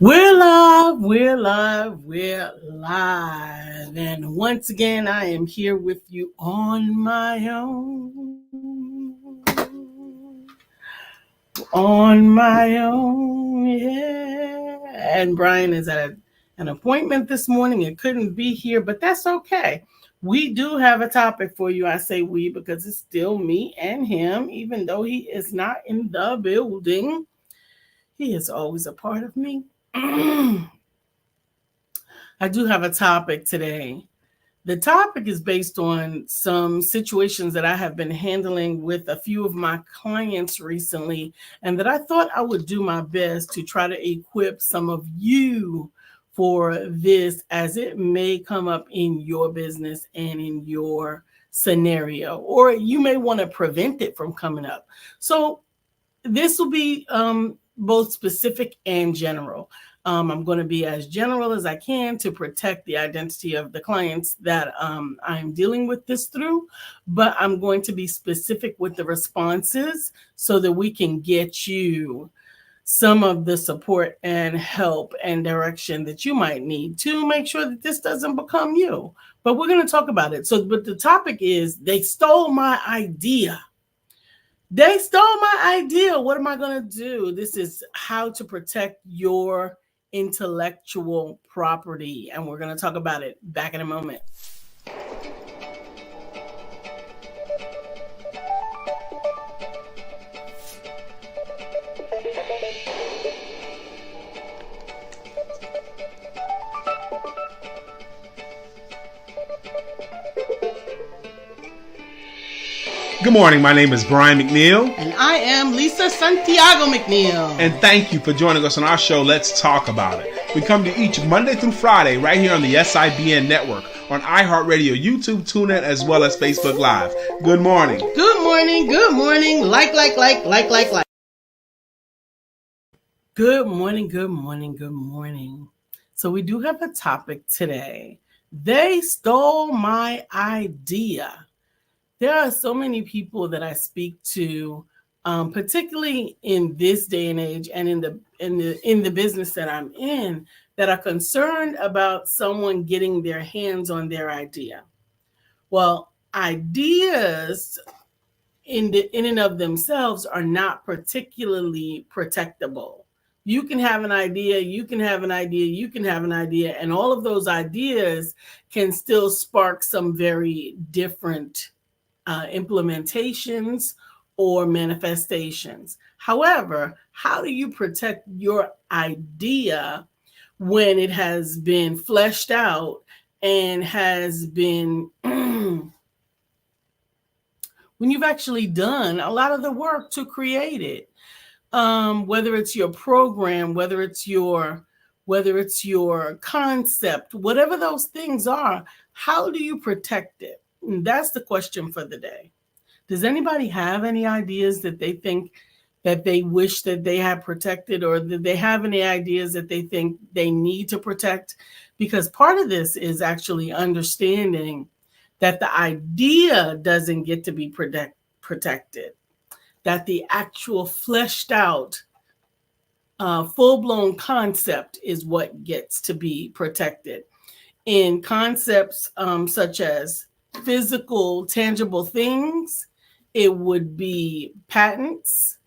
We're live, we're live, we're live. And once again, I am here with you on my own. On my own, yeah. And Brian is at an appointment this morning and couldn't be here, but that's okay. We do have a topic for you. I say we because it's still me and him, even though he is not in the building. He is always a part of me. I do have a topic today. The topic is based on some situations that I have been handling with a few of my clients recently, and that I thought I would do my best to try to equip some of you for this as it may come up in your business and in your scenario, or you may want to prevent it from coming up. So this will be both specific and general. I'm going to be as general as I can to protect the identity of the clients that I'm dealing with this through, but I'm going to be specific with the responses so that we can get you some of the support and help and direction that you might need to make sure that this doesn't become you. But we're going to talk about it. But the topic is, they stole my idea. They stole my idea. What am I going to do? This is how to protect your intellectual property. And we're going to talk about it back in a moment. Good morning. My name is Brian McNeill. And I am LisaSantiagoMcNeilll. And thank you for joining us on our show, Let's Talk About It. We come to each Monday through Friday right here on the SIBN network, on iHeartRadio, YouTube, TuneIn, as well as Facebook Live. Good morning. Good morning. Good morning. Like. Good morning. Good morning. Good morning. So we do have a topic today. They stole my idea. There are so many people that I speak to, particularly in this day and age, and in the business that I'm in, that are concerned about someone getting their hands on their idea. Well, ideas in and of themselves are not particularly protectable. You can have an idea, and all of those ideas can still spark some very different implementations or manifestations. However, how do you protect your idea when it has been fleshed out and has been when you've actually done a lot of the work to create it? Whether it's your program, whether it's your concept, whatever those things are, how do you protect it? And that's the question for the day. Does anybody have any ideas that they think that they wish that they had protected, or that they have any ideas that they think they need to protect? Because part of this is actually understanding that the idea doesn't get to be protected, that the actual fleshed out, full-blown concept is what gets to be protected. In concepts such as physical, tangible things, it would be patents.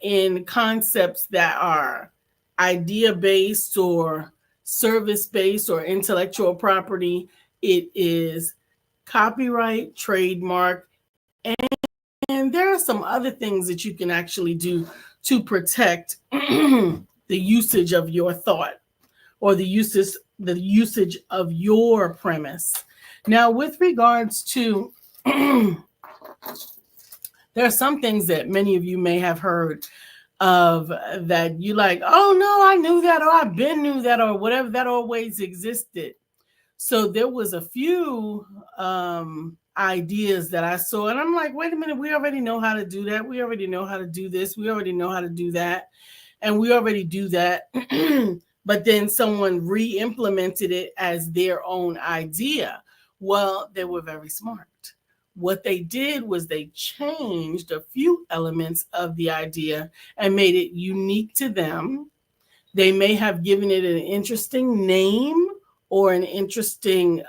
In concepts that are idea-based or service-based or intellectual property, it is copyright, trademark, and there are some other things that you can actually do to protect the usage of your thought or the usage of your premise. Now, with regards to, there are some things that many of you may have heard of that you like, oh no, I knew that, or I've been knew that, or whatever, that always existed. So there was a few ideas that I saw, and I'm like, wait a minute, we already know how to do that. We already know how to do this. We already know how to do that. And we already do that. But then someone re-implemented it as their own idea. Well, they were very smart. What they did was they changed a few elements of the idea and made it unique to them. They may have given it an interesting name or an interesting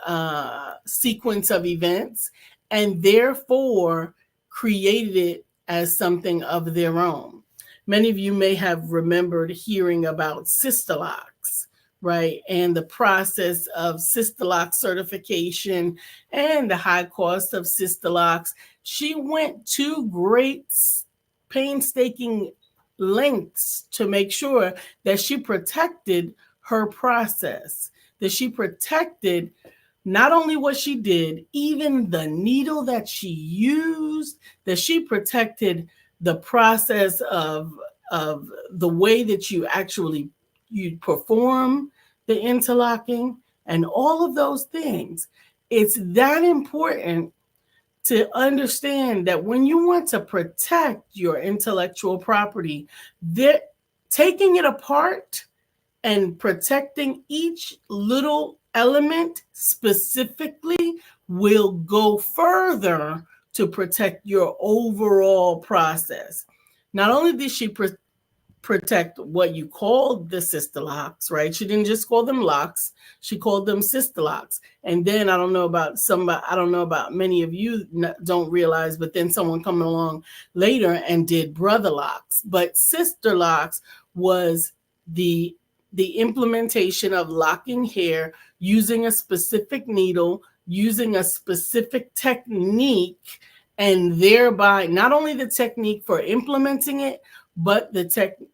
sequence of events, and therefore created it as something of their own. Many of you may have remembered hearing about sister locks, right? And the process of sister lock certification and the high cost of sister locks. She went to great painstaking lengths to make sure that she protected her process, that she protected not only what she did, even the needle that she used, that she protected the process of the way that you perform the interlocking and all of those things. It's that important to understand that when you want to protect your intellectual property, that taking it apart and protecting each little element specifically will go further to protect your overall process. Not only did she protect what you called the sister locks, right? She didn't just call them locks, she called them sister locks. And then I don't know about many of you don't realize, but then someone coming along later and did brother locks. But sister locks was the implementation of locking hair using a specific needle, using a specific technique, and thereby not only the technique for implementing it, but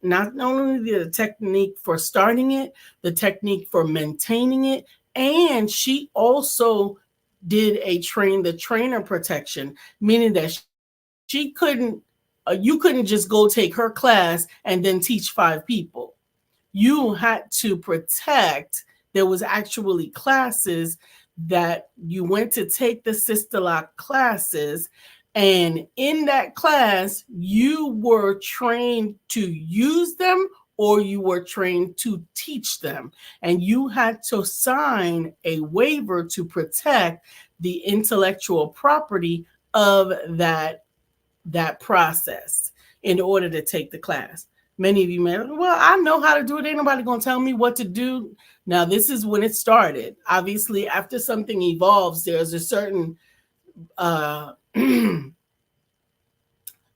not only the technique for starting it, the technique for maintaining it, and she also did the trainer protection, meaning that she couldn't, you couldn't just go take her class and then teach 5 people. You had to protect. There was actually classes that you went to take the sister lock classes. And in that class, you were trained to use them or you were trained to teach them. And you had to sign a waiver to protect the intellectual property of that process in order to take the class. Many of you may, well, I know how to do it. Ain't nobody going to tell me what to do. Now, this is when it started. Obviously, after something evolves, there's a certain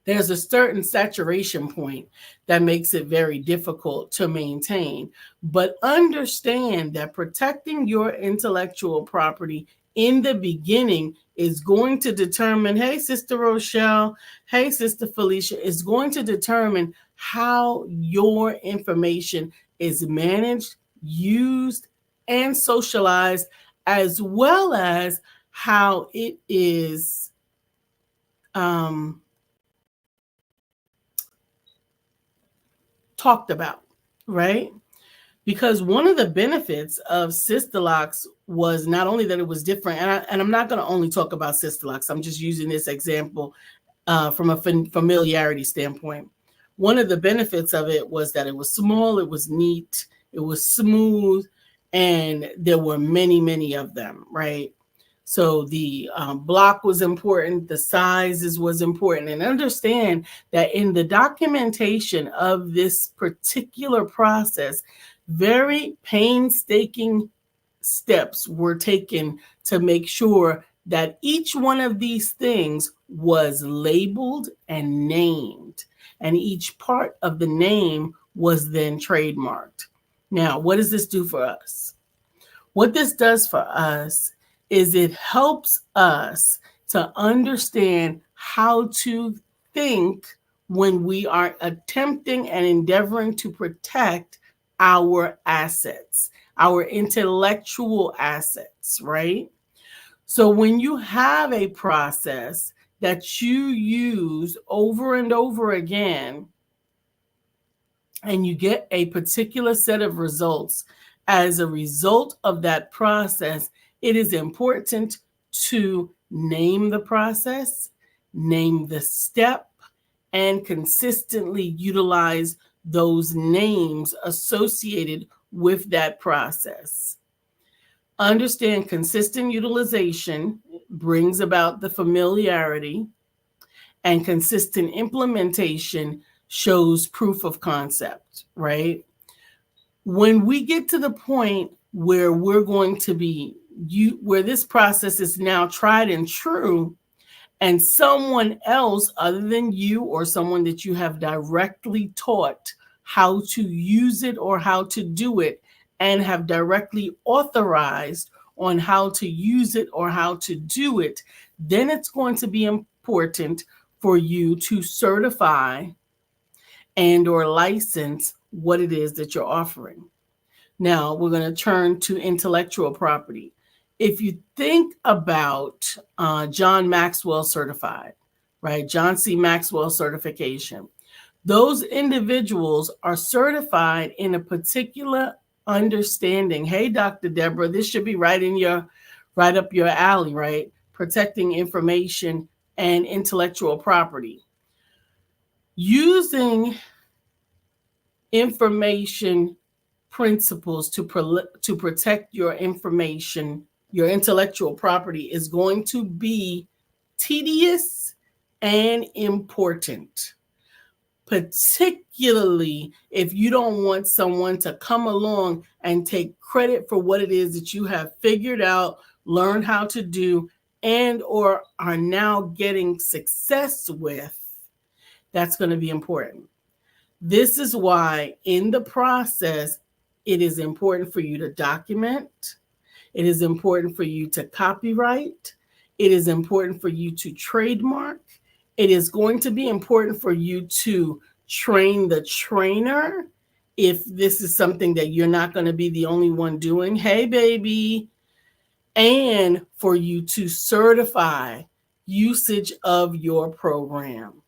there's a certain saturation point that makes it very difficult to maintain. But understand that protecting your intellectual property in the beginning is going to determine, hey, Sister Rochelle, hey, Sister Felicia, is going to determine how your information is managed, used, and socialized, as well as how it is talked about, right? Because one of the benefits of sister locks was not only that it was different, and I'm not going to only talk about sister locks, I'm just using this example from a familiarity standpoint. One of the benefits of it was that it was small, it was neat, it was smooth, and there were many, many of them, right? So the block was important, the sizes was important, and understand that in the documentation of this particular process, very painstaking steps were taken to make sure that each one of these things was labeled and named, and each part of the name was then trademarked. Now, what does this do for us? What this does for us is it helps us to understand how to think when we are attempting and endeavoring to protect our assets, our intellectual assets, right? So when you have a process that you use over and over again, and you get a particular set of results as a result of that process, it is important to name the process, name the step, and consistently utilize those names associated with that process. Understand consistent utilization brings about the familiarity, and consistent implementation shows proof of concept, right? When we get to the point where we're going to be where this process is now tried and true, and someone else other than you or someone that you have directly taught how to use it or how to do it and have directly authorized on how to use it or how to do it, then it's going to be important for you to certify and or license what it is that you're offering. Now we're going to turn to intellectual property. If you think about John Maxwell certified, right? John C. Maxwell certification. Those individuals are certified in a particular understanding. Hey, Dr. Deborah, this should be right up your alley, right? Protecting information and intellectual property. Using information principles to protect your information, your intellectual property is going to be tedious and important, particularly if you don't want someone to come along and take credit for what it is that you have figured out, learned how to do, and or are now getting success with. That's going to be important. This is why in the process, it is important for you to document. It is important for you to copyright. It is important for you to trademark. It is going to be important for you to train the trainer if this is something that you're not going to be the only one doing. Hey, baby. And for you to certify usage of your program.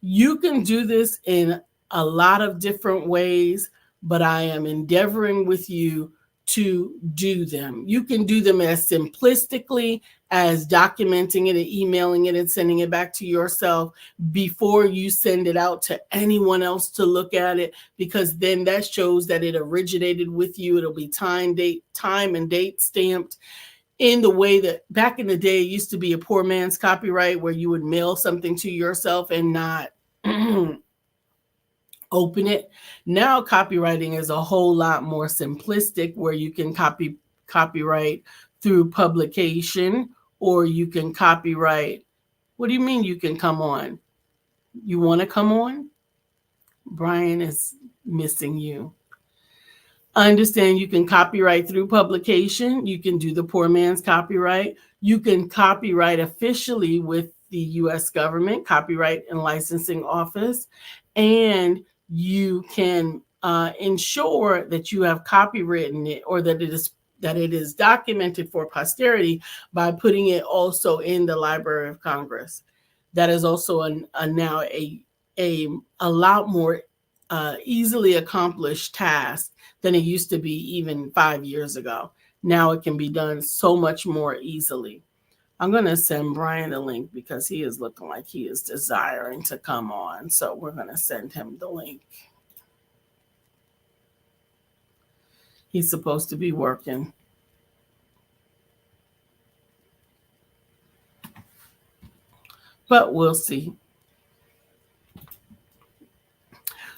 You can do this in a lot of different ways, but I am endeavoring with you to do them. You can do them as simplistically as documenting it and emailing it and sending it back to yourself before you send it out to anyone else to look at it, because then that shows that it originated with you. It'll be time and date stamped in the way that back in the day it used to be a poor man's copyright, where you would mail something to yourself and not open it. Now copywriting is a whole lot more simplistic, where you can copyright through publication, or you can copyright. What do you mean you can come on? You want to come on? Brian is missing you. I understand you can copyright through publication. You can do the poor man's copyright. You can copyright officially with the U.S. government, Copyright and Licensing Office, and you can ensure that you have copywritten it, or that it is documented for posterity by putting it also in the Library of Congress. That is also now a lot more easily accomplished task than it used to be even 5 years ago. Now it can be done so much more easily. I'm going to send Brian the link because he is looking like he is desiring to come on. So we're going to send him the link. He's supposed to be working. But we'll see.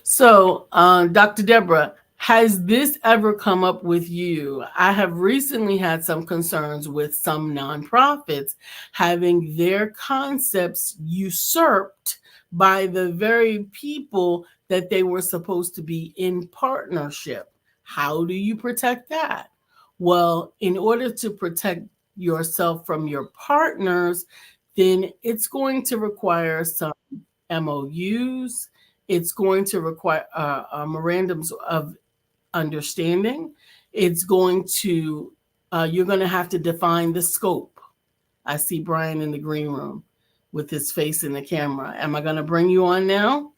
So, Dr. Deborah, has this ever come up with you? I have recently had some concerns with some nonprofits having their concepts usurped by the very people that they were supposed to be in partnership. How do you protect that? Well, in order to protect yourself from your partners, then it's going to require some MOUs. It's going to require memorandums of understanding. It's going to, you're going to have to define the scope. I see Brian in the green room with his face in the camera. Am I going to bring you on now?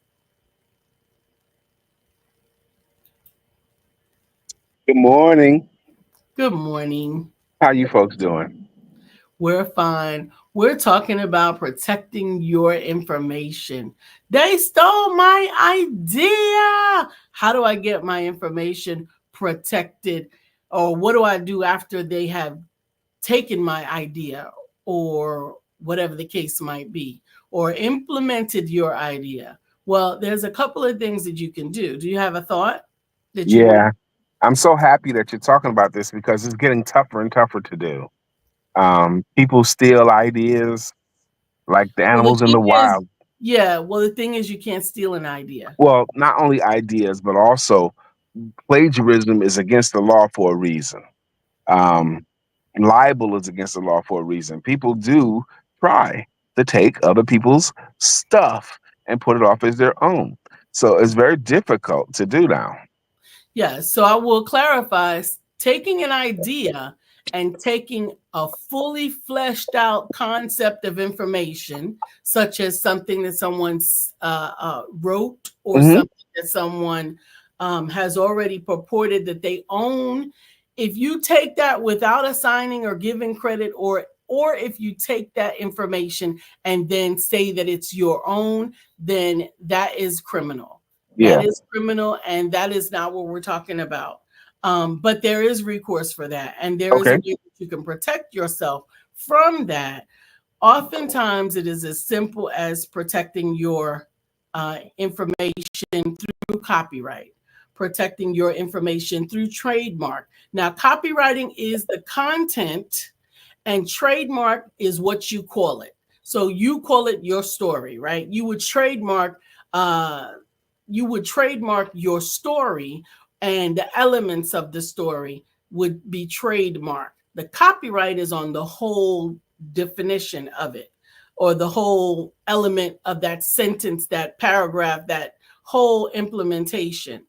Good morning. Good morning. How you folks doing? We're fine. We're talking about protecting your information. They stole my idea. How do I get my information protected? Or what do I do after they have taken my idea, or whatever the case might be, or implemented your idea? Well, there's a couple of things that you can do. Do you have a thought that you Yeah. I'm so happy that you're talking about this because it's getting tougher and tougher to do. People steal ideas like the Well, the animals in the thing is, wild. the thing is, you can't steal an idea. Well, not only ideas, but also plagiarism is against the law for a reason. Um, Libel is against the law for a reason. People do try to take other people's stuff and put it off as their own. So it's very difficult to do now. Yeah, so I will clarify, taking an idea and taking a fully fleshed out concept of information, such as something that someone wrote or Hmm. something that someone has already purported that they own. If you take that without assigning or giving credit, or if you take that information and then say that it's your own, then that is criminal. That Yeah. is criminal, and that is not what we're talking about. But there is recourse for that, and there is a Okay. way that you can protect yourself from that. Oftentimes, it is as simple as protecting your information through copyright, protecting your information through trademark. Now, copywriting is the content, and trademark is what you call it. So you call it your story, right? Uh, you would trademark your story, and the elements of the story would be trademarked. The copyright is on the whole definition of it, or the whole element of that sentence, that paragraph, that whole implementation.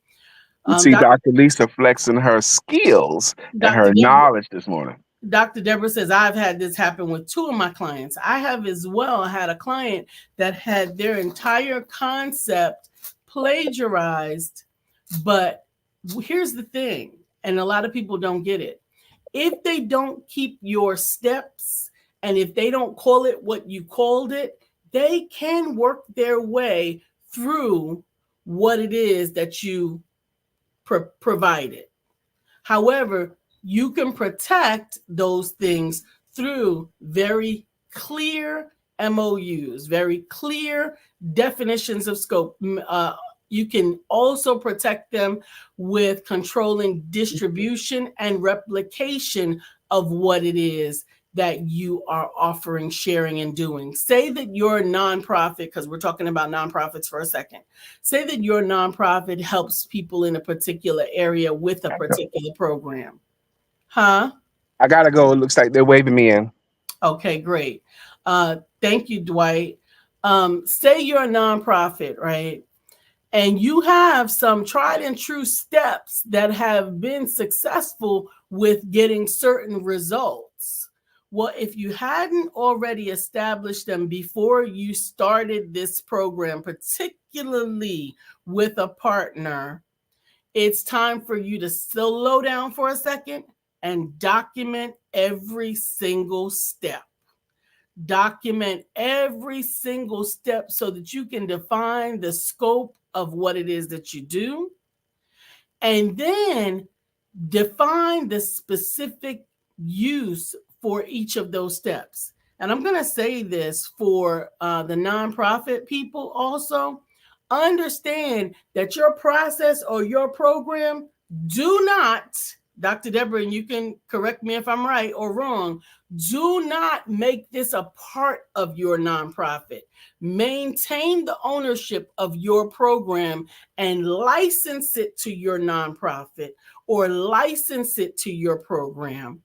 You see Dr. Dr. Lisa flexing her skills and Dr. her Deborah, knowledge this morning. Dr. Deborah says, I've had this happen with two of my clients. I have as well had a client that had their entire concept plagiarized. But here's the thing, and a lot of people don't get it. If they don't keep your steps, and if they don't call it what you called it, they can work their way through what it is that you provided. However, you can protect those things through very clear MOUs, very clear definitions of scope. You can also protect them with controlling distribution and replication of what it is that you are offering, sharing, and doing. Say that you're a nonprofit, because we're talking about nonprofits for a second. Say that your nonprofit helps people in a particular area with a particular program. Huh? I gotta go. It looks like they're waving me in. Okay, great. Thank you, Dwight. Say you're a nonprofit, right? And you have some tried and true steps that have been successful with getting certain results. Well, if you hadn't already established them before you started this program, particularly with a partner, it's time for you to slow down for a second and document every single step. Document every single step so that you can define the scope of what it is that you do, and then define the specific use for each of those steps. And I'm going to say this for the nonprofit people also. Understand that your process or your program do not, Dr. Deborah, and you can correct me if I'm right or wrong, do not make this a part of your nonprofit. Maintain the ownership of your program and license it to your nonprofit or license it to your program.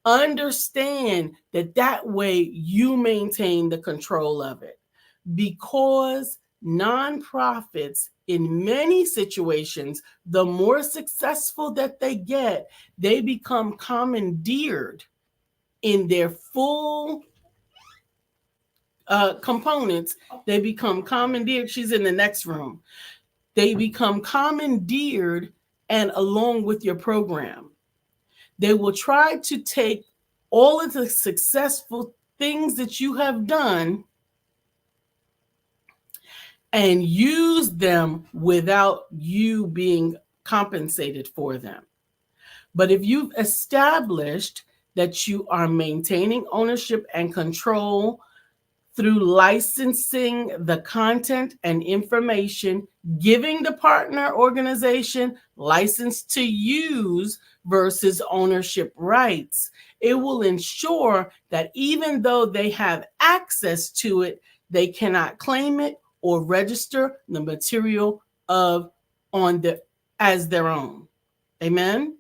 Understand that way you maintain the control of it, because nonprofits, in many situations, the more successful that they get, they become commandeered in their full components. They become commandeered. She's in the next room. They become commandeered, and along with your program, they will try to take all of the successful things that you have done and use them without you being compensated for them. But if you've established that you are maintaining ownership and control through licensing the content and information, giving the partner organization license to use versus ownership rights. It will ensure that even though they have access to it, they cannot claim it or register the material as their own. Amen.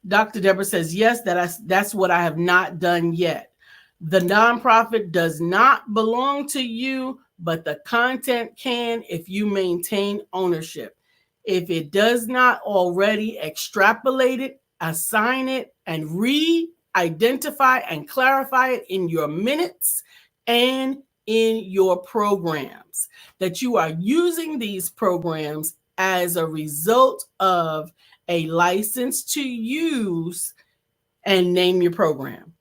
Dr. Deborah says, yes, that's what I have not done yet. The nonprofit does not belong to you, but the content can if you maintain ownership. If it does not already extrapolate it, assign it, and re-identify and clarify it in your minutes and in your programs, that you are using these programs as a result of a license to use, and name your program.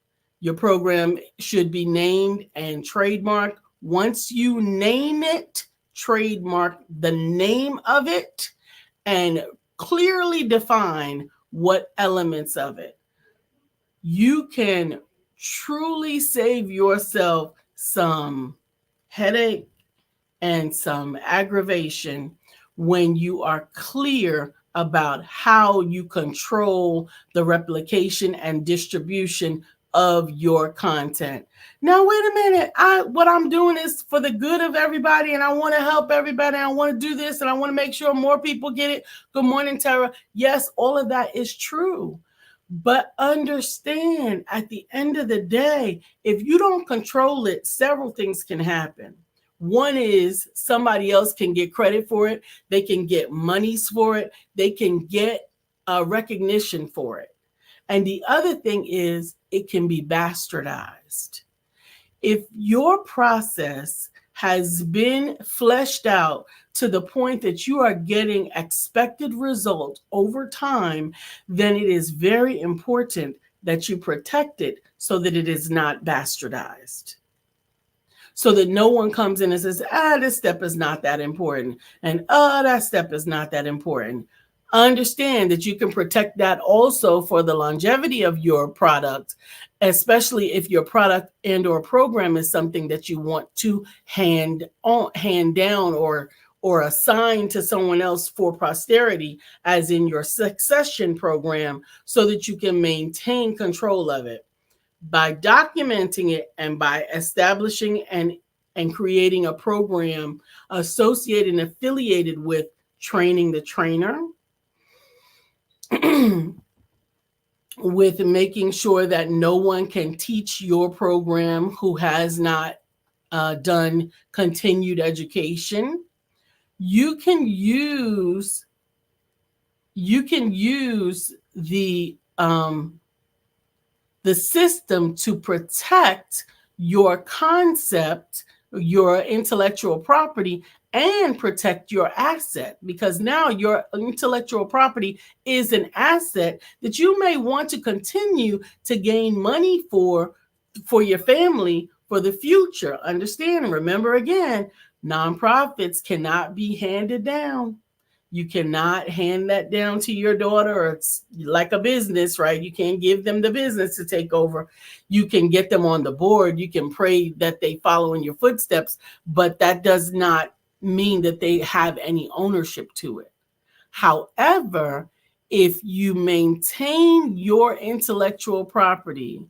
Your program should be named and trademarked. Once you name it, trademark the name of it, and clearly define what elements of it. You can truly save yourself some headache and some aggravation when you are clear about how you control the replication and distribution of your content. Now, wait a minute. What I'm doing is for the good of everybody, and I want to help everybody. I want to do this, and I want to make sure more people get it. Good morning, Tara. Yes, all of that is true. But understand, at the end of the day, if you don't control it, several things can happen. One is somebody else can get credit for it. They can get monies for it. They can get recognition for it. And the other thing is it can be bastardized. If your process has been fleshed out to the point that you are getting expected results over time, then it is very important that you protect it so that it is not bastardized. So that no one comes in and says, this step is not that important. And that step is not that important. Understand that you can protect that also for the longevity of your product, especially if your product and or program is something that you want to hand down or assign to someone else for posterity, as in your succession program, so that you can maintain control of it. By documenting it and by establishing and creating a program associated and affiliated with training the trainer, with making sure that no one can teach your program who has not done continued education, you can use the system to protect your concept, your intellectual property, and protect your asset, because now your intellectual property is an asset that you may want to continue to gain money for your family for the future. Understand, remember again, nonprofits cannot be handed down. You cannot hand that down to your daughter, or it's like a business, right? You can't give them the business to take over. You can get them on the board. You can pray that they follow in your footsteps, but that does not mean that they have any ownership to it. However, if you maintain your intellectual property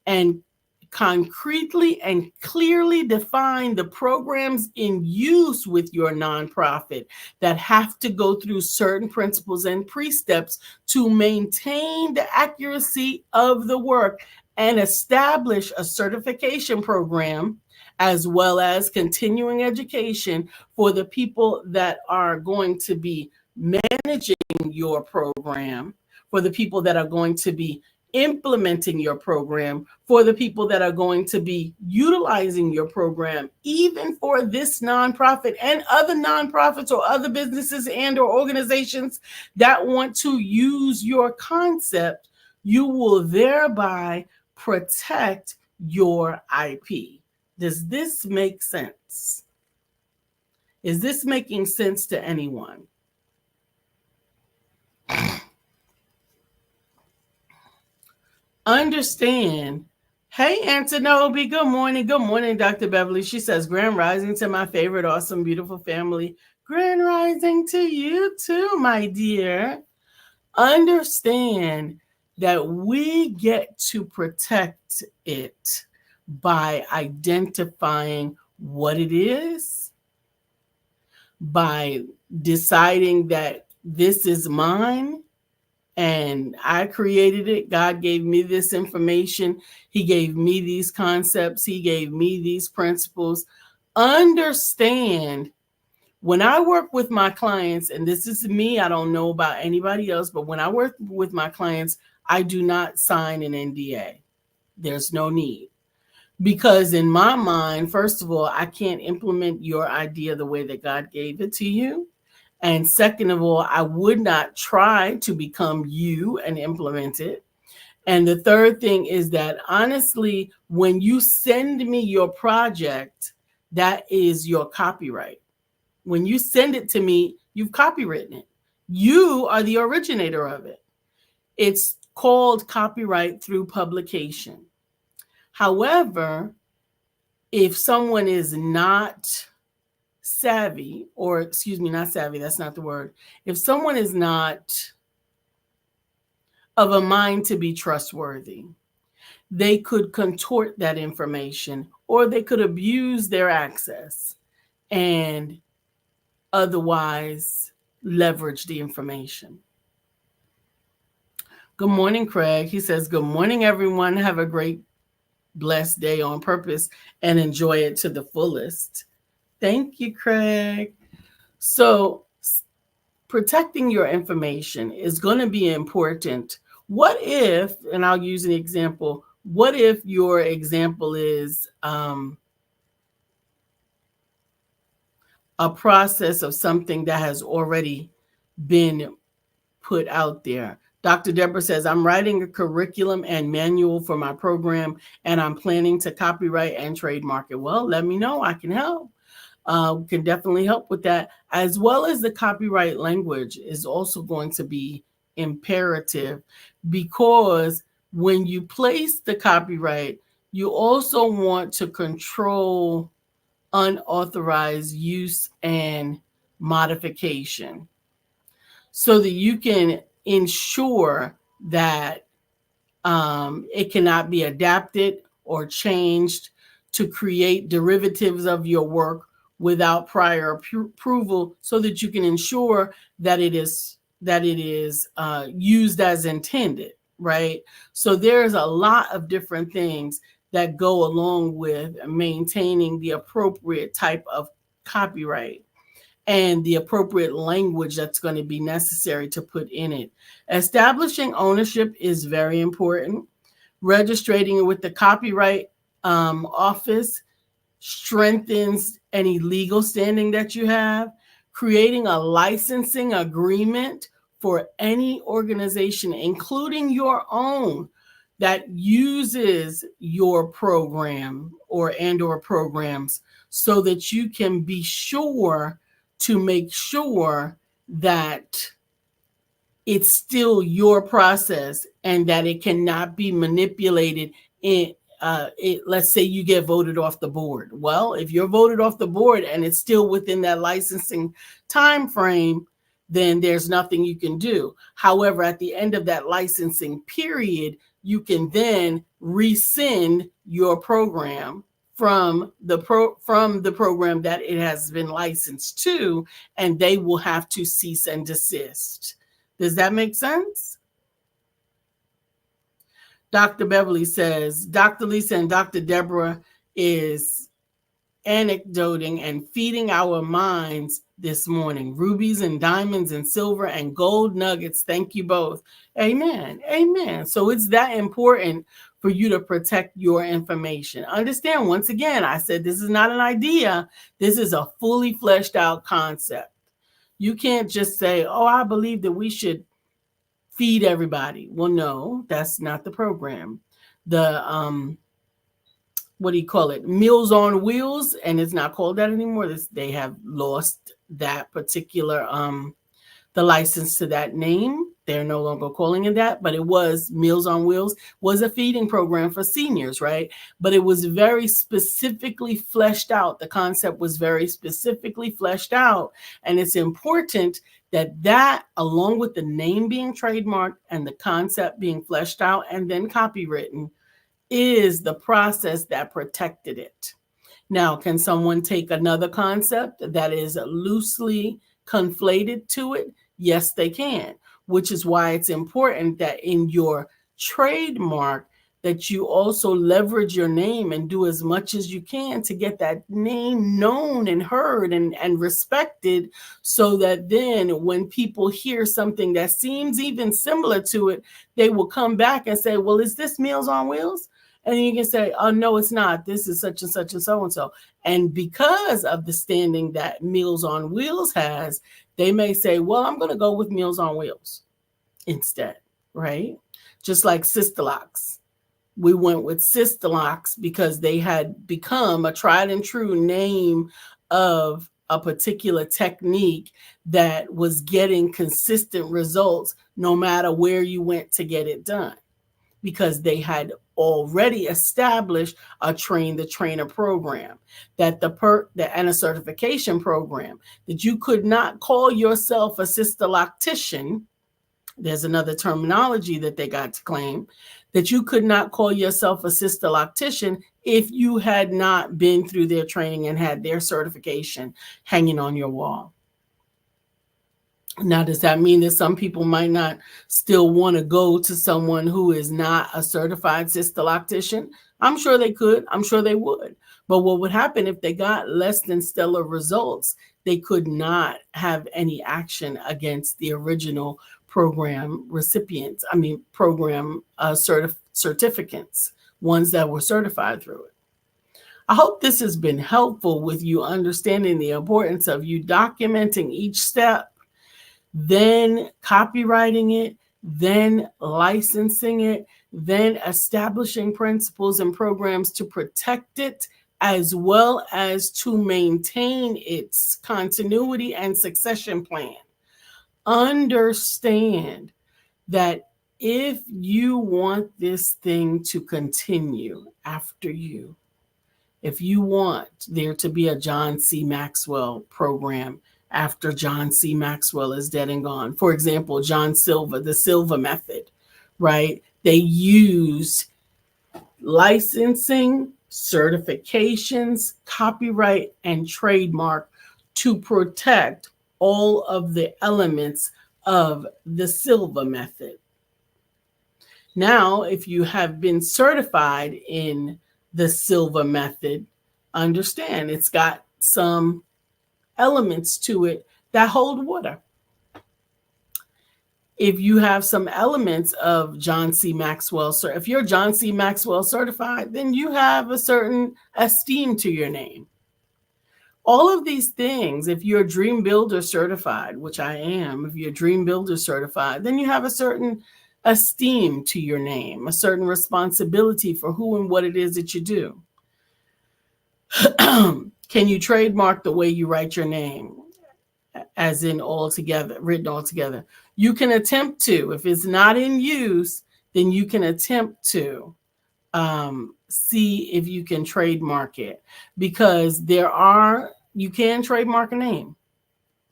and concretely and clearly define the programs in use with your nonprofit that have to go through certain principles and precepts to maintain the accuracy of the work, and establish a certification program as well as continuing education for the people that are going to be managing your program, for the people that are going to be implementing your program, for the people that are going to be utilizing your program, even for this nonprofit and other nonprofits or other businesses and or organizations that want to use your concept. You will thereby protect your IP. Does this make sense? Is this making sense to anyone? Understand Hey, Antonobi. Good morning. Good morning, Dr. Beverly. She says, Grand Rising to my favorite, awesome, beautiful family. Grand Rising to you too, my dear. Understand that we get to protect it by identifying what it is, by deciding that this is mine and I created it. God gave me this information. He gave me these concepts. He gave me these principles. Understand, when I work with my clients, and this is me, I don't know about anybody else, but when I work with my clients, I do not sign an NDA. There's no need. Because in my mind, first of all, I can't implement your idea the way that God gave it to you. And second of all, I would not try to become you and implement it. And the third thing is that honestly, when you send me your project, that is your copyright. When you send it to me, you've copywritten it. You are the originator of it. It's called copyright through publication. However, if someone is not savvy, or excuse me, not savvy, that's not the word. If someone is not of a mind to be trustworthy, they could contort that information or they could abuse their access and otherwise leverage the information. Good morning, Craig. He says, good morning, everyone. Have a great, blessed day on purpose and enjoy it to the fullest. Thank you, Craig. So, protecting your information is going to be important. What if, and I'll use an example, what if your example is a process of something that has already been put out there? Dr. Deborah says, I'm writing a curriculum and manual for my program, and I'm planning to copyright and trademark it. Well, let me know. I can help. Can definitely help with that, as well as the copyright language is also going to be imperative, because when you place the copyright, you also want to control unauthorized use and modification so that you can ensure that it cannot be adapted or changed to create derivatives of your work without prior approval, so that you can ensure that it is used as intended, right? So there's a lot of different things that go along with maintaining the appropriate type of copyright and the appropriate language that's going to be necessary to put in it. Establishing ownership is very important. Registering it with the Copyright Office strengthens any legal standing that you have. Creating a licensing agreement for any organization, including your own, that uses your program or programs, so that you can be sure to make sure that it's still your process and that it cannot be manipulated in let's say you get voted off the board. Well, if you're voted off the board and it's still within that licensing time frame, then there's nothing you can do. However, at the end of that licensing period, you can then rescind your program from the program that it has been licensed to, and they will have to cease and desist. Does that make sense? Dr. Beverly says, Dr. Lisa and Dr. Deborah is anecdoting and feeding our minds this morning. Rubies and diamonds and silver and gold nuggets. Thank you both. Amen. Amen. So it's that important for you to protect your information. Understand, once again, I said this is not an idea. This is a fully fleshed out concept. You can't just say, oh, I believe that we should feed everybody. Well, no, that's not the program. The what do you call it? Meals on Wheels, and it's not called that anymore. They have lost that particular the license to that name. They're no longer calling it that, but it was Meals on Wheels was a feeding program for seniors, right? But it was very specifically fleshed out. The concept was very specifically fleshed out. And it's important that along with the name being trademarked and the concept being fleshed out and then copywritten is the process that protected it. Now, can someone take another concept that is loosely conflated to it? Yes, they can, which is why it's important that in your trademark that you also leverage your name and do as much as you can to get that name known and heard and respected, so that then when people hear something that seems even similar to it, they will come back and say, well, is this Meals on Wheels? And you can say, oh, no, it's not. This is such and such and so and so. And because of the standing that Meals on Wheels has, they may say, well, I'm going to go with Meals on Wheels instead, right? Just like Sisterlocks. We went with Sisterlocks because they had become a tried and true name of a particular technique that was getting consistent results no matter where you went to get it done, because they had already established a train the trainer program, and a certification program, that you could not call yourself a Sisterloctician. There's another terminology that they got to claim, that you could not call yourself a Sisterloctician if you had not been through their training and had their certification hanging on your wall. Now, does that mean that some people might not still want to go to someone who is not a certified Sisterloctician? I'm sure they could. I'm sure they would. But what would happen if they got less than stellar results? They could not have any action against the original program recipients. Program certificates, ones that were certified through it. I hope this has been helpful with you understanding the importance of you documenting each step, then copywriting it, then licensing it, then establishing principles and programs to protect it, as well as to maintain its continuity and succession plan. Understand that if you want this thing to continue after you, if you want there to be a John C. Maxwell program after John C. Maxwell is dead and gone. For example, John Silva, the Silva method, right? They use licensing, certifications, copyright, and trademark to protect all of the elements of the Silva method. Now, if you have been certified in the Silva method, understand it's got some elements to it that hold water. If you have some elements of John C. Maxwell, so if you're John C. Maxwell certified, then you have a certain esteem to your name. All of these things, if you're Dream Builder certified, which I am, if you're Dream Builder certified, then you have a certain esteem to your name, a certain responsibility for who and what it is that you do. Can you trademark the way you write your name, as in written all together? You can attempt to. If it's not in use, then you can attempt to see if you can trademark it, because you can trademark a name,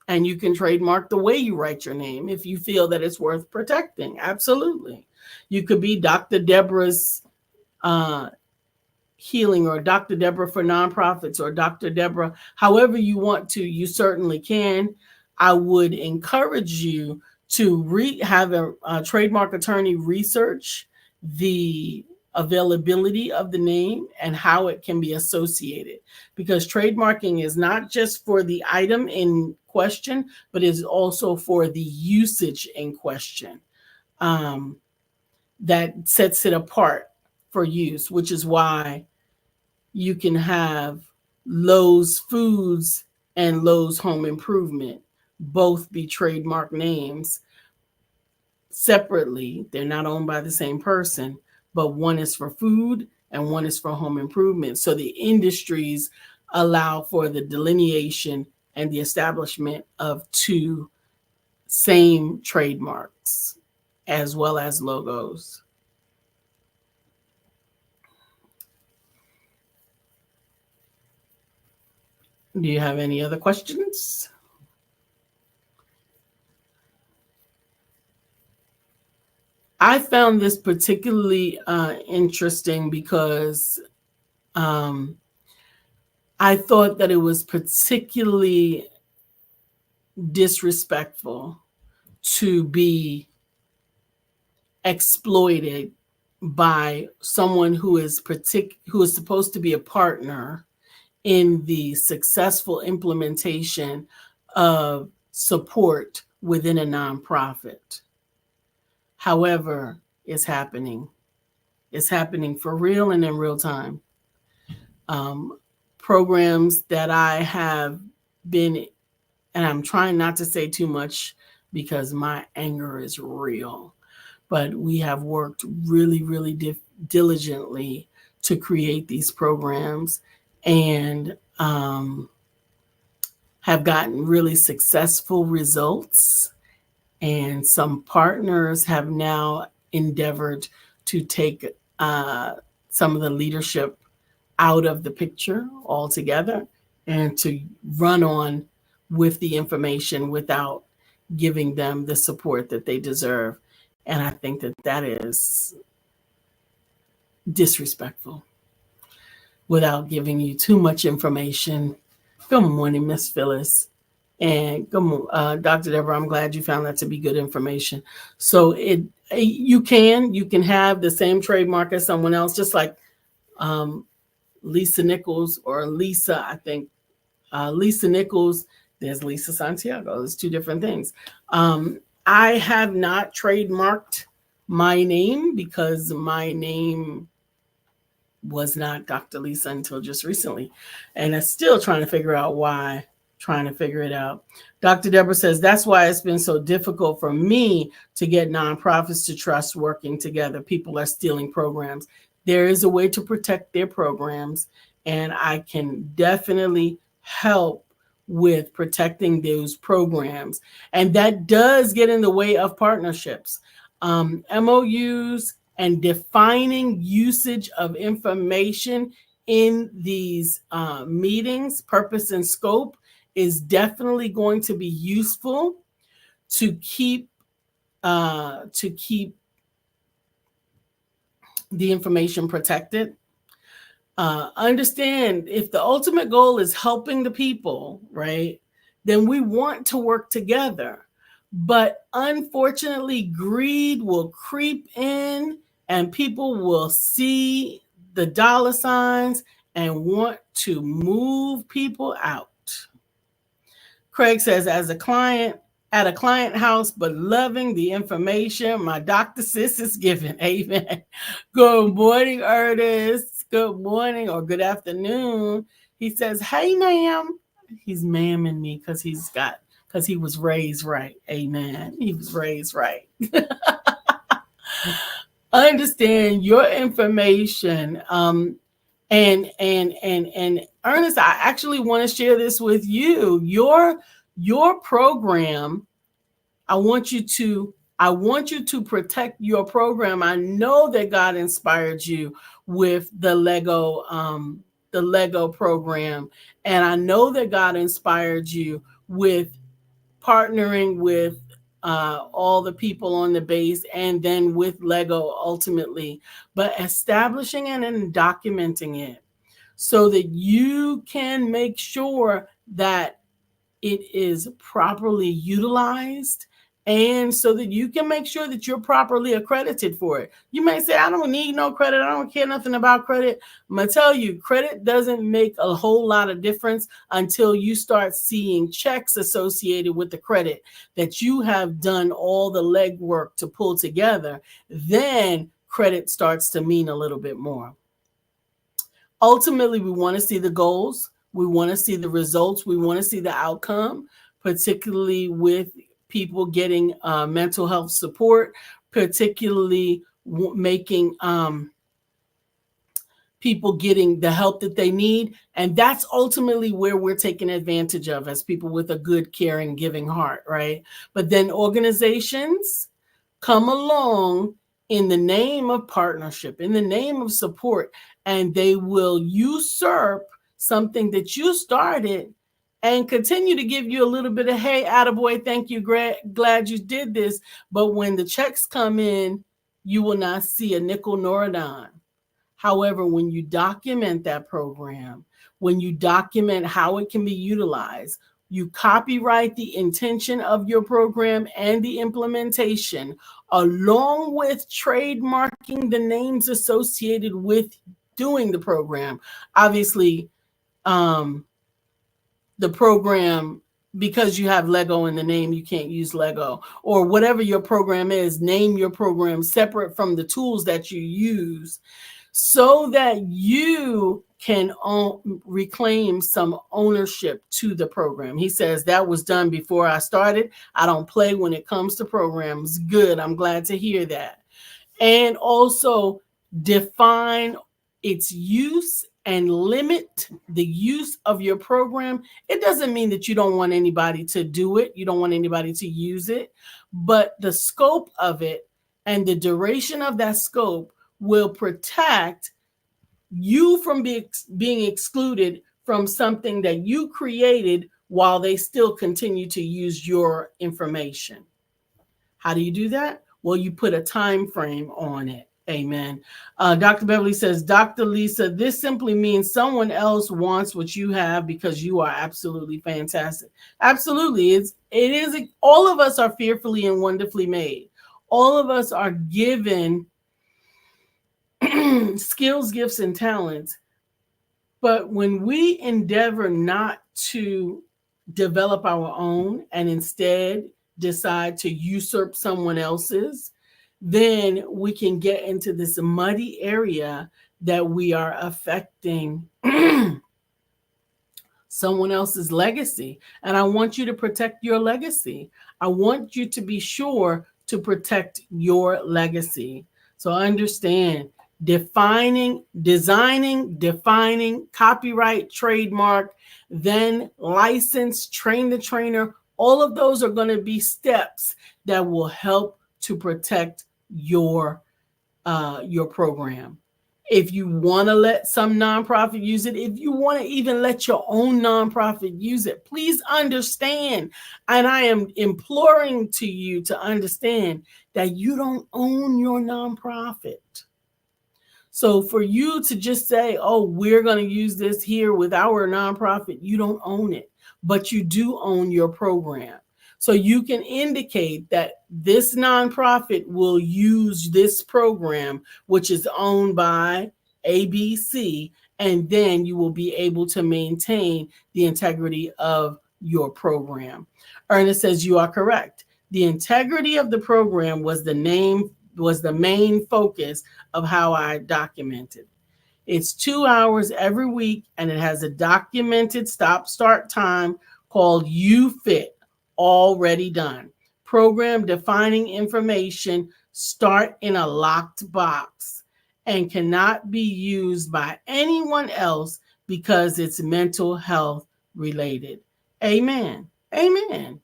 and you can trademark the way you write your name if you feel that it's worth protecting. Absolutely. You could be Dr. Deborah's Healing, or Dr. Deborah for Nonprofits, or Dr. Deborah, however you want to, you certainly can. I would encourage you to have a trademark attorney research the availability of the name and how it can be associated, because trademarking is not just for the item in question, but is also for the usage in question that sets it apart for use, which is why you can have Lowe's Foods and Lowe's Home Improvement both be trademark names separately. They're not owned by the same person, but one is for food and one is for home improvement. So the industries allow for the delineation and the establishment of two same trademarks as well as logos. Do you have any other questions? I found this particularly interesting because I thought that it was particularly disrespectful to be exploited by someone who is supposed to be a partner in the successful implementation of support within a nonprofit. However, it's happening. It's happening for real and in real time. Programs that I have been, and I'm trying not to say too much because my anger is real, but we have worked really, really diligently to create these programs and have gotten really successful results. And some partners have now endeavored to take some of the leadership out of the picture altogether and to run on with the information without giving them the support that they deserve. And I think that that is disrespectful. Without giving you too much information. Good morning, Miss Phyllis. And Dr. Deborah, I'm glad you found that to be good information. So you can have the same trademark as someone else, just like Lisa Nichols or Lisa, I think. Lisa Nichols, there's Lisa Santiago. There's two different things. I have not trademarked my name because my name was not Dr. Lisa until just recently. And I'm still trying to figure out why, trying to figure it out. Dr. Deborah says, that's why it's been so difficult for me to get nonprofits to trust working together. People are stealing programs. There is a way to protect their programs, and I can definitely help with protecting those programs. And that does get in the way of partnerships. MOUs and defining usage of information in these meetings, purpose and scope, is definitely going to be useful to keep the information protected. Understand, if the ultimate goal is helping the people, right, then we want to work together. But unfortunately, greed will creep in and people will see the dollar signs and want to move people out. Craig says, as a client at a client house, but loving the information my Dr. Sis is giving. Amen. Good morning, Ernest. Good morning or good afternoon. He says, hey, ma'am. He's ma'aming me because he was raised right. Amen. He was raised right. Understand your information. And Ernest, I actually want to share this with you. Your program, I want you to protect your program. I know that God inspired you with the Lego program, and I know that God inspired you with partnering with all the people on the base and then with Lego ultimately, but establishing it and documenting it so that you can make sure that it is properly utilized and so that you can make sure that you're properly accredited for it. You may say, I don't need no credit. I don't care nothing about credit. I'm going to tell you, credit doesn't make a whole lot of difference until you start seeing checks associated with the credit that you have done all the legwork to pull together. Then credit starts to mean a little bit more. Ultimately, we want to see the goals. We want to see the results. We want to see the outcome, particularly with people getting mental health support, particularly making people getting the help that they need. And that's ultimately where we're taking advantage of as people with a good, caring, giving heart, right? But then organizations come along in the name of partnership, in the name of support, and they will usurp something that you started and continue to give you a little bit of, hey, attaboy, thank you, glad you did this. But when the checks come in, you will not see a nickel nor a dime. However, when you document that program, when you document how it can be utilized, you copyright the intention of your program and the implementation, along with trademarking the names associated with doing the program. Obviously, the program, because you have Lego in the name, you can't use Lego, or whatever your program is, name your program separate from the tools that you use, so that you can reclaim some ownership to the program. He says that was done before I started. I don't play when it comes to programs. Good. I'm glad to hear that. And also define its use and limit the use of your program. It doesn't mean that you don't want anybody to do it. You don't want anybody to use it, but the scope of it and the duration of that scope will protect you from being excluded from something that you created while they still continue to use your information. How do you do that? Well, you put a time frame on it. Amen. Dr. Beverly says, Dr. Lisa, this simply means someone else wants what you have because you are absolutely fantastic. Absolutely. It is. All of us are fearfully and wonderfully made. All of us are given skills, gifts, and talents. But when we endeavor not to develop our own and instead decide to usurp someone else's, then we can get into this muddy area that we are affecting someone else's legacy. And I want you to protect your legacy. I want you to be sure to protect your legacy. So understand, designing, copyright, trademark, then license, train the trainer. All of those are going to be steps that will help to protect your program. If you want to let some nonprofit use it, if you want to even let your own nonprofit use it, please understand. And I am imploring to you to understand that you don't own your nonprofit. So for you to just say, oh, we're going to use this here with our nonprofit, you don't own it, but you do own your program. So you can indicate that this nonprofit will use this program, which is owned by ABC, and then you will be able to maintain the integrity of your program. Ernest says you are correct. The integrity of the program was the main focus of how I documented. It's 2 hours every week, and it has a documented stop-start time called UFIT. Already done. Program defining information start in a locked box and cannot be used by anyone else because it's mental health related. Amen. Amen.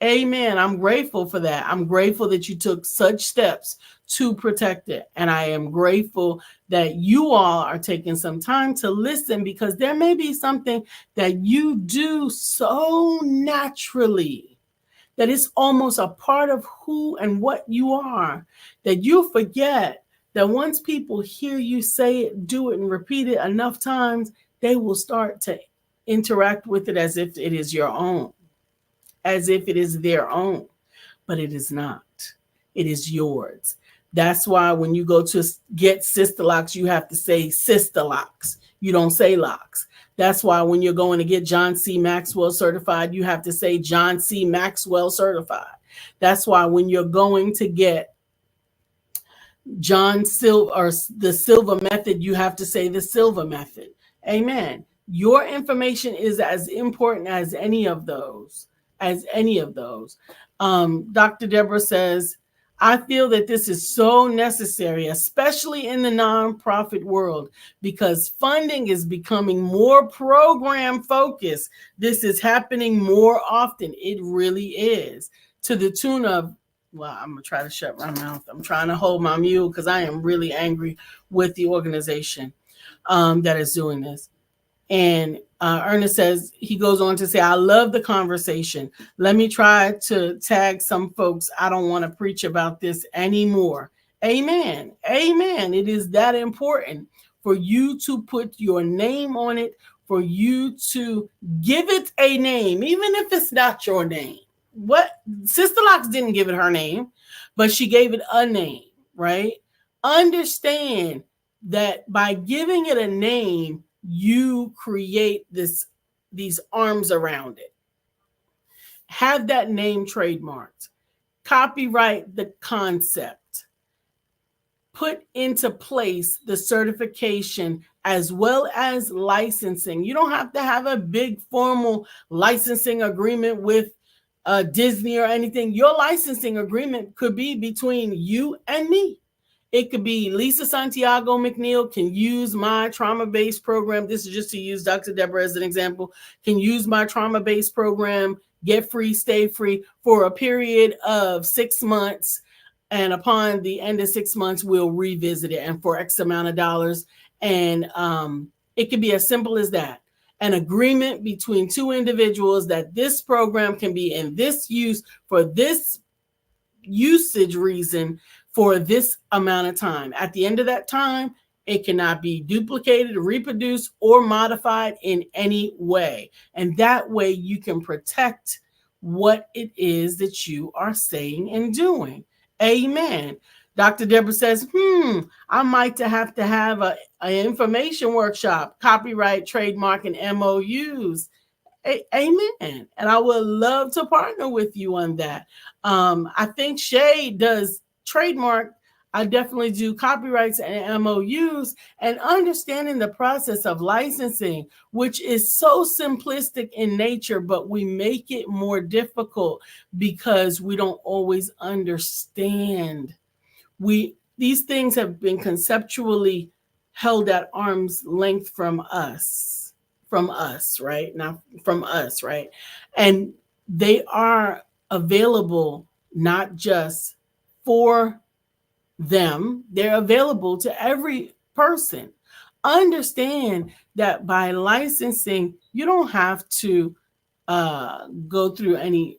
Amen. I'm grateful for that. I'm grateful that you took such steps to protect it. And I am grateful that you all are taking some time to listen, because there may be something that you do so naturally that it's almost a part of who and what you are, that you forget that once people hear you say it, do it, and repeat it enough times, they will start to interact with it as if it is your own, as if it is their own, but it is not. It is yours. That's why when you go to get sister locks, you have to say sister locks. You don't say locks. That's why when you're going to get John C. Maxwell certified, you have to say John C. Maxwell certified. That's why when you're going to get John Silva or the Silva method, you have to say the Silva method. Amen. Your information is as important as any of those. Dr. Deborah says, I feel that this is so necessary, especially in the nonprofit world, because funding is becoming more program focused. This is happening more often. It really is, to the tune of, well, I'm going to try to shut my mouth. I'm trying to hold my mule because I am really angry with the organization that is doing this. And Ernest says, he goes on to say, I love the conversation. Let me try to tag some folks. I don't want to preach about this anymore. Amen. Amen. It is that important for you to put your name on it, for you to give it a name, even if it's not your name. What Sister Locks didn't give it her name, but she gave it a name, right? Understand that by giving it a name, you create these arms around it. Have that name trademarked. Copyright the concept. Put into place the certification as well as licensing. You don't have to have a big formal licensing agreement with Disney or anything. Your licensing agreement could be between you and me. It could be LisaSantiagoMcNeilll can use my trauma-based program. This is just to use Dr. Deborah as an example. Can use my trauma-based program, get free, stay free for a period of 6 months. And upon the end of 6 months, we'll revisit it and for X amount of dollars. And it could be as simple as that. An agreement between two individuals that this program can be in this use for this usage reason for this amount of time. At the end of that time, it cannot be duplicated, reproduced, or modified in any way. And that way you can protect what it is that you are saying and doing. Amen. Dr. Deborah says, I might have to have an information workshop, copyright, trademark, and MOUs. Amen. And I would love to partner with you on that. I think Shay does trademark. I definitely do copyrights and MOUs, and understanding the process of licensing, which is so simplistic in nature, but we make it more difficult because we don't always understand. These things have been conceptually held at arm's length from us, right? Now from us, right? And they are available not just for them, they're available to every person. Understand that by licensing, you don't have to go through any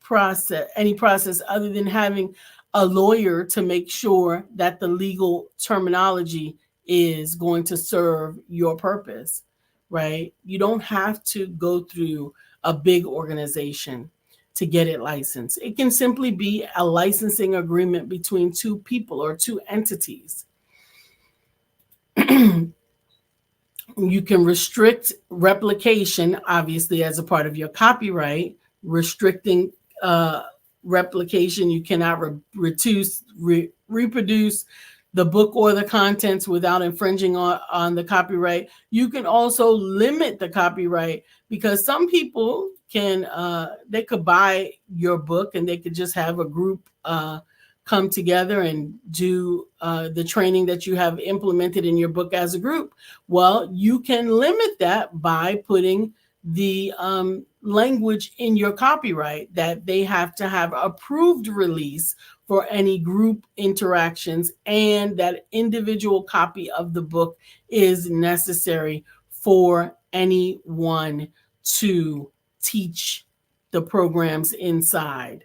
process other than having a lawyer to make sure that the legal terminology is going to serve your purpose, right? You don't have to go through a big organization to get it licensed. It can simply be a licensing agreement between two people or two entities. You can restrict replication, obviously, as a part of your copyright, restricting replication. You cannot reproduce the book or the contents without infringing on the copyright. You can also limit the copyright because some people they could buy your book and they could just have a group come together and do the training that you have implemented in your book as a group. Well, you can limit that by putting the language in your copyright that they have to have approved release for any group interactions, and that individual copy of the book is necessary for anyone to teach the programs inside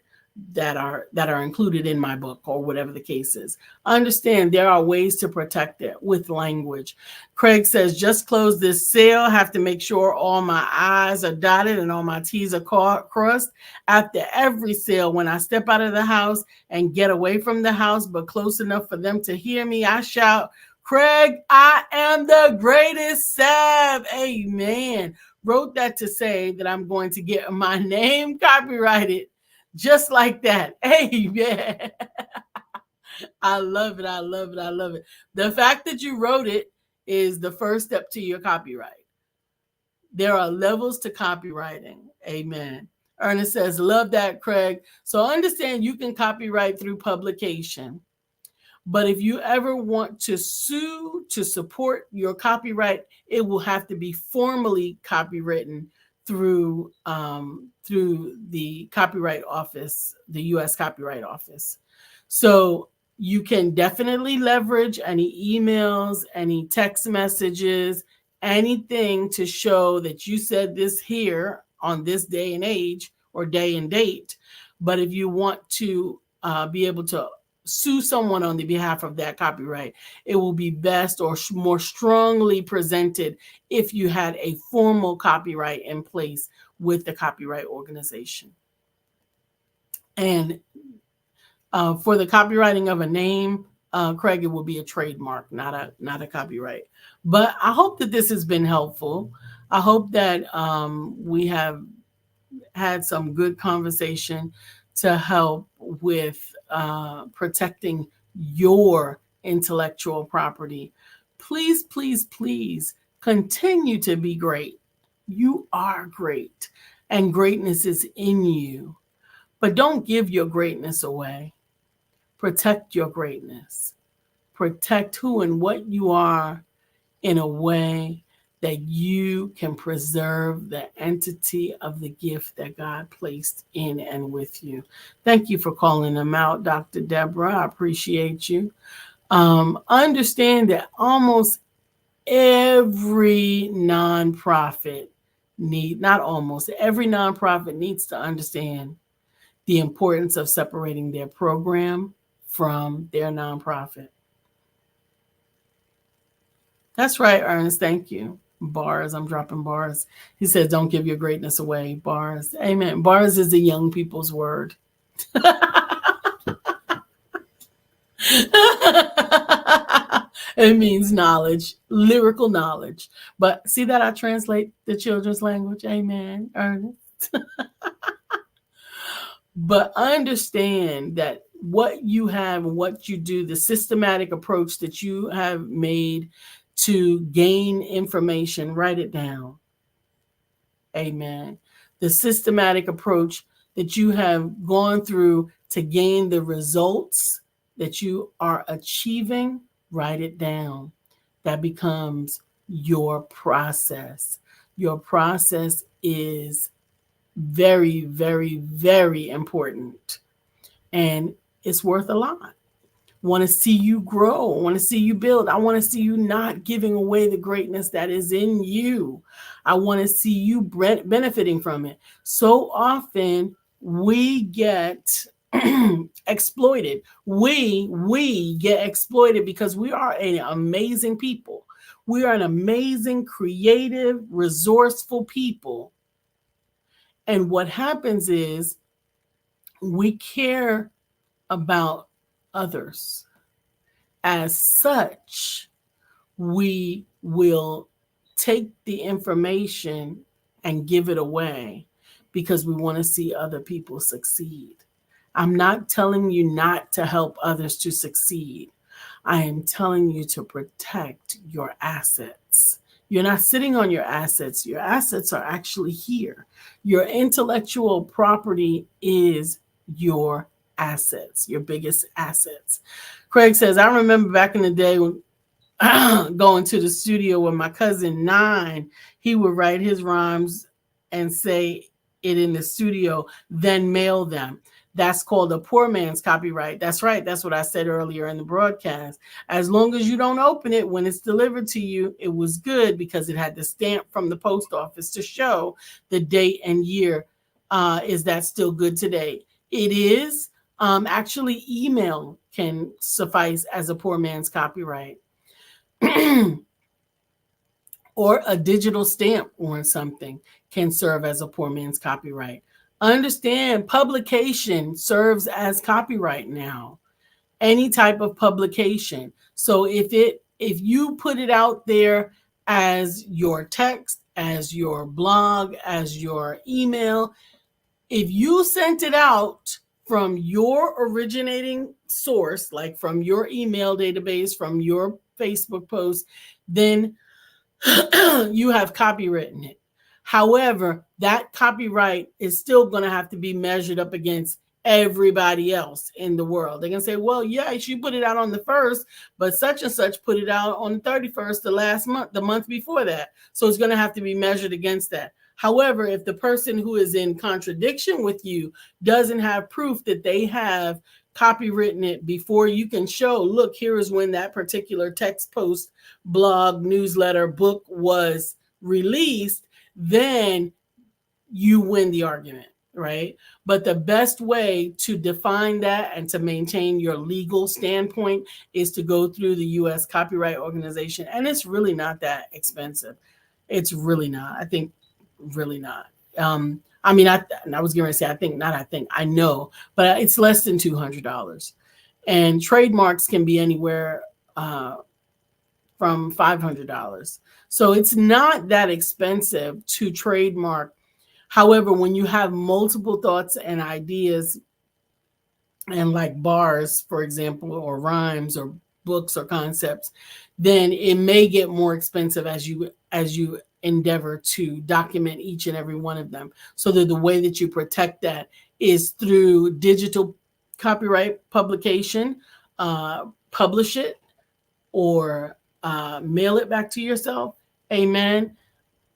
that are included in my book, or whatever the case is. Understand there are ways to protect it with language. Craig says, just close this sale. Have to make sure all my I's are dotted and all my T's are crossed. After every sale, when I step out of the house and get away from the house, but close enough for them to hear me, I shout, Craig, I am the greatest Sav. Amen. Wrote that to say that I'm going to get my name copyrighted just like that. Amen. I love it. I love it. I love it. The fact that you wrote it is the first step to your copyright. There are levels to copywriting. Amen. Ernest says, love that, Craig. So understand you can copyright through publication. But if you ever want to sue to support your copyright, it will have to be formally copywritten through the Copyright Office, the U.S. Copyright Office. So you can definitely leverage any emails, any text messages, anything to show that you said this here on this day and age or day and date. But if you want to be able to sue someone on the behalf of that copyright, it will be best or more strongly presented if you had a formal copyright in place with the copyright organization. And for the copywriting of a name, Craig, it will be a trademark, not a copyright. But I hope that this has been helpful. I hope that we have had some good conversation to help with protecting your intellectual property. Please, please, please continue to be great. You are great, and greatness is in you. But don't give your greatness away. Protect your greatness. Protect who and what you are in a way that you can preserve the entity of the gift that God placed in and with you. Thank you for calling them out, Dr. Deborah. I appreciate you. Understand that almost every nonprofit every nonprofit needs to understand the importance of separating their program from their nonprofit. That's right, Ernest. Thank you. Bars. I'm dropping bars. He said, don't give your greatness away. Bars. Amen. Bars is a young people's word. It means knowledge, lyrical knowledge. But see that I translate the children's language? Amen, Ernest. But understand that what you have and what you do, the systematic approach that you have made to gain information, write it down. Amen. The systematic approach that you have gone through to gain the results that you are achieving, write it down. That becomes your process. Your process is very, very, very important. And it's worth a lot. Want to see you grow. Want to see you build. I want to see you not giving away the greatness that is in you. I want to see you benefiting from it. So often we get exploited. We get exploited because we are an amazing people. We are an amazing, creative, resourceful people. And what happens is we care about others. As such, we will take the information and give it away because we want to see other people succeed. I'm not telling you not to help others to succeed. I am telling you to protect your assets. You're not sitting on your assets. Your assets are actually here. Your intellectual property is your assets, your biggest assets. Craig says, I remember back in the day when going to the studio with my cousin Nine, he would write his rhymes and say it in the studio, then mail them. That's called a poor man's copyright. That's right. That's what I said earlier in the broadcast. As long as you don't open it when it's delivered to you, it was good because it had the stamp from the post office to show the date and year. Is that still good today? It is. Actually, email can suffice as a poor man's copyright. Or a digital stamp on something can serve as a poor man's copyright. Understand, publication serves as copyright now. Any type of publication. So if you put it out there as your text, as your blog, as your email, if you sent it out from your originating source, like from your email database, from your Facebook post, then you have copywritten it. However, that copyright is still going to have to be measured up against everybody else in the world. They're going to say, well, yeah, you put it out on the 1st, but such and such put it out on the 31st, the last month, the month before that. So it's going to have to be measured against that. However, if the person who is in contradiction with you doesn't have proof that they have copywritten it before you can show, look, here is when that particular text, post, blog, newsletter, book was released, then you win the argument, right? But the best way to define that and to maintain your legal standpoint is to go through the U.S. Copyright Organization. And it's really not that expensive. It's really not. I think really not. I mean, I was going to say, I know, but it's less than $200. And trademarks can be anywhere from $500. So it's not that expensive to trademark. However, when you have multiple thoughts and ideas and like bars, for example, or rhymes or books or concepts, then it may get more expensive as you endeavor to document each and every one of them. So that the way that you protect that is through digital copyright publication, publish it, or mail it back to yourself. Amen.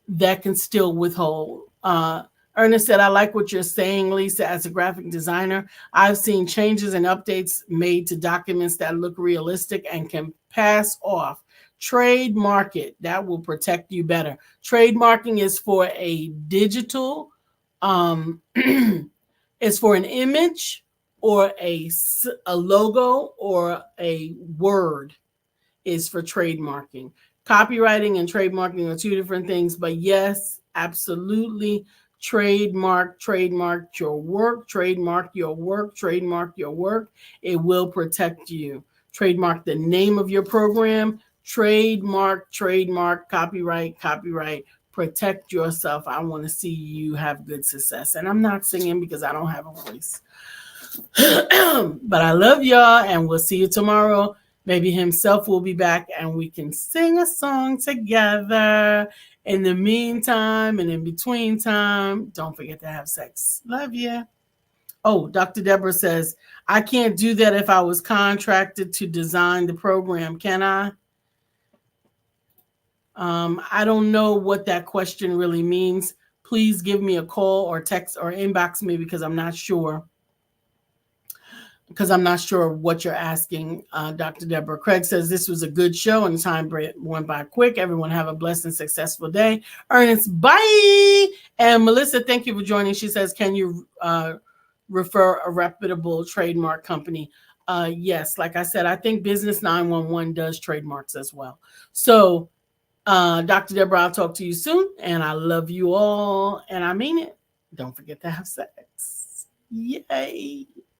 That can still withhold. Ernest said, I like what you're saying, Lisa. As a graphic designer, I've seen changes and updates made to documents that look realistic and can pass off. Trademark it. That will protect you better. Trademarking is for a digital, it's for an image or a logo or a word is for trademarking. Copywriting and trademarking are two different things, but yes, absolutely. Trademark your work, trademark your work, trademark your work. It will protect you. Trademark the name of your program, trademark, copyright. Protect yourself. I want to see you have good success. And I'm not singing because I don't have a voice. But I love y'all, and we'll see you tomorrow. Maybe himself will be back and we can sing a song together. In the meantime and in between time, don't forget to have sex. Love you. Oh, Dr. Deborah says, I can't do that if I was contracted to design the program. Can I? I don't know what that question really means. Please give me a call or text or inbox me because I'm not sure. What you're asking, Dr. Deborah. Craig says this was a good show and the time went by quick. Everyone have a blessed and successful day. Ernest, bye. And Melissa, thank you for joining. She says, can you refer a reputable trademark company? Yes, like I said, I think Business 911 does trademarks as well. So, Dr. Deborah, I'll talk to you soon. And I love you all. And I mean it. Don't forget to have sex. Yay.